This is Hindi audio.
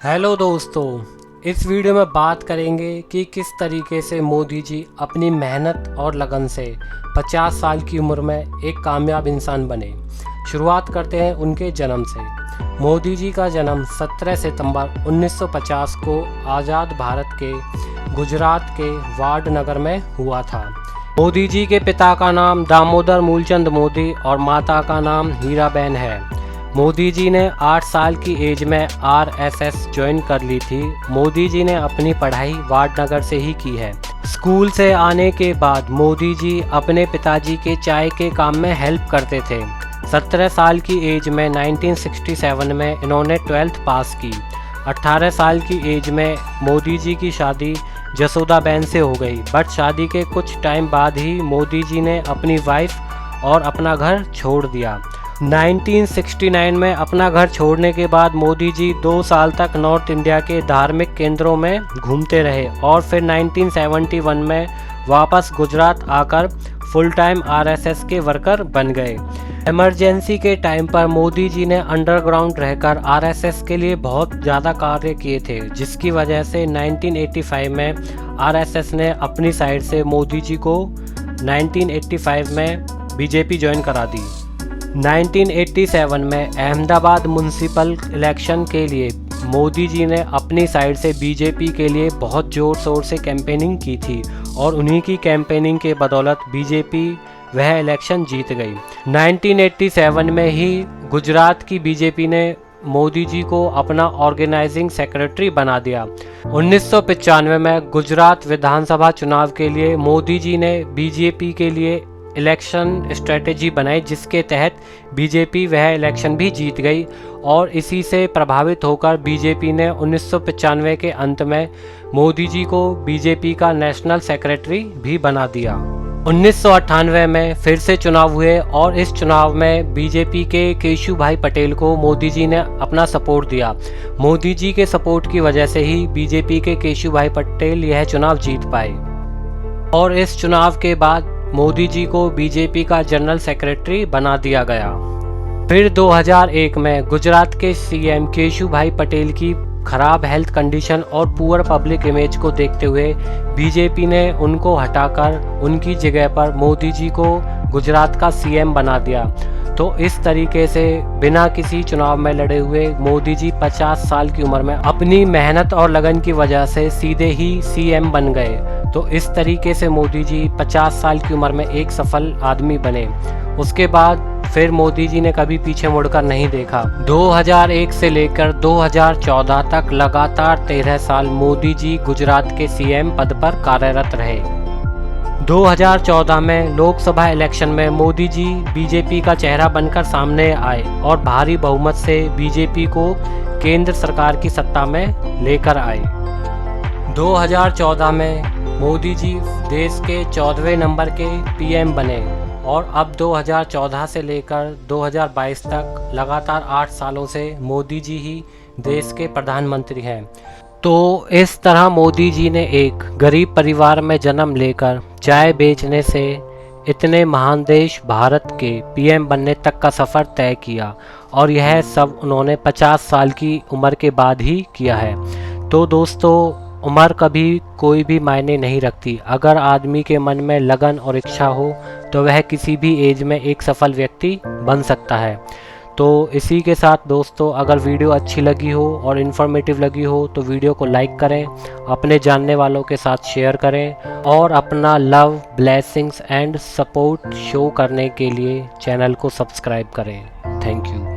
हेलो दोस्तों, इस वीडियो में बात करेंगे कि किस तरीके से मोदी जी अपनी मेहनत और लगन से 50 साल की उम्र में एक कामयाब इंसान बने। शुरुआत करते हैं उनके जन्म से। मोदी जी का जन्म 17 सितंबर 1950 को आज़ाद भारत के गुजरात के वाडनगर में हुआ था। मोदी जी के पिता का नाम दामोदर मूलचंद मोदी और माता का नाम हीराबेन है। मोदी जी ने 8 साल की एज में आरएसएस ज्वाइन कर ली थी। मोदी जी ने अपनी पढ़ाई वाडनगर से ही की है। स्कूल से आने के बाद मोदी जी अपने पिताजी के चाय के काम में हेल्प करते थे। 17 साल की एज में 1967 में इन्होंने 12th पास की। 18 साल की एज में मोदी जी की शादी जसोदाबेन से हो गई, बट शादी के कुछ टाइम बाद ही मोदी जी ने अपनी वाइफ और अपना घर छोड़ दिया। 1969 में अपना घर छोड़ने के बाद मोदी जी 2 साल तक नॉर्थ इंडिया के धार्मिक केंद्रों में घूमते रहे और फिर 1971 में वापस गुजरात आकर फुल टाइम आरएसएस के वर्कर बन गए। इमरजेंसी के टाइम पर मोदी जी ने अंडरग्राउंड रहकर आरएसएस के लिए बहुत ज़्यादा कार्य किए थे, जिसकी वजह से 1985 में आरएसएस ने अपनी साइड से मोदी जी को 1985 में बीजेपी ज्वाइन करा दी। 1987 में अहमदाबाद म्यूनसिपल इलेक्शन के लिए मोदी जी ने अपनी साइड से बीजेपी के लिए बहुत ज़ोर शोर से कैंपेनिंग की थी और उन्हीं की कैंपेनिंग के बदौलत बीजेपी वह इलेक्शन जीत गई। 1987 में ही गुजरात की बीजेपी ने मोदी जी को अपना ऑर्गेनाइजिंग सेक्रेटरी बना दिया। 1995 में गुजरात विधानसभा चुनाव के लिए मोदी जी ने बीजेपी के लिए इलेक्शन स्ट्रेटेजी बनाई, जिसके तहत बीजेपी वह इलेक्शन भी जीत गई और इसी से प्रभावित होकर बीजेपी ने 1995 के अंत में मोदी जी को बीजेपी का नेशनल सेक्रेटरी भी बना दिया। 1998 में फिर से चुनाव हुए और इस चुनाव में बीजेपी के केशु भाई पटेल को मोदी जी ने अपना सपोर्ट दिया। मोदी जी के सपोर्ट की वजह से ही बीजेपी के केशु भाई पटेल यह चुनाव जीत पाए और इस चुनाव के बाद मोदी जी को बीजेपी का जनरल सेक्रेटरी बना दिया गया। फिर 2001 में गुजरात के सीएम केशु भाई पटेल की खराब हेल्थ कंडीशन और पुअर पब्लिक इमेज को देखते हुए बीजेपी ने उनको हटाकर उनकी जगह पर मोदी जी को गुजरात का सीएम बना दिया। तो इस तरीके से बिना किसी चुनाव में लड़े हुए मोदी जी 50 साल की उम्र में अपनी मेहनत और लगन की वजह से सीधे ही सीएम बन गए। तो इस तरीके से मोदी जी 50 साल की उम्र में एक सफल आदमी बने। उसके बाद फिर मोदी जी ने कभी पीछे मुड़कर नहीं देखा। 2001 से लेकर 2014 तक लगातार 13 साल मोदी जी गुजरात के सीएम पद पर कार्यरत रहे। 2014 में लोकसभा इलेक्शन में मोदी जी बीजेपी का चेहरा बनकर सामने आए और भारी बहुमत से बीजेपी को केंद्र सरकार की सत्ता में लेकर आए। 2014 में मोदी जी देश के 14वें नंबर के पीएम बने और अब 2014 से लेकर 2022 तक लगातार 8 सालों से मोदी जी ही देश के प्रधानमंत्री हैं। तो इस तरह मोदी जी ने एक गरीब परिवार में जन्म लेकर चाय बेचने से इतने महान देश भारत के पीएम बनने तक का सफ़र तय किया और यह सब उन्होंने 50 साल की उम्र के बाद ही किया है। तो दोस्तों, उम्र कभी कोई भी मायने नहीं रखती। अगर आदमी के मन में लगन और इच्छा हो तो वह किसी भी एज में एक सफल व्यक्ति बन सकता है। तो इसी के साथ दोस्तों, अगर वीडियो अच्छी लगी हो और इन्फॉर्मेटिव लगी हो तो वीडियो को लाइक करें, अपने जानने वालों के साथ शेयर करें और अपना love, blessings and support show करने के लिए चैनल को सब्सक्राइब करें। Thank you.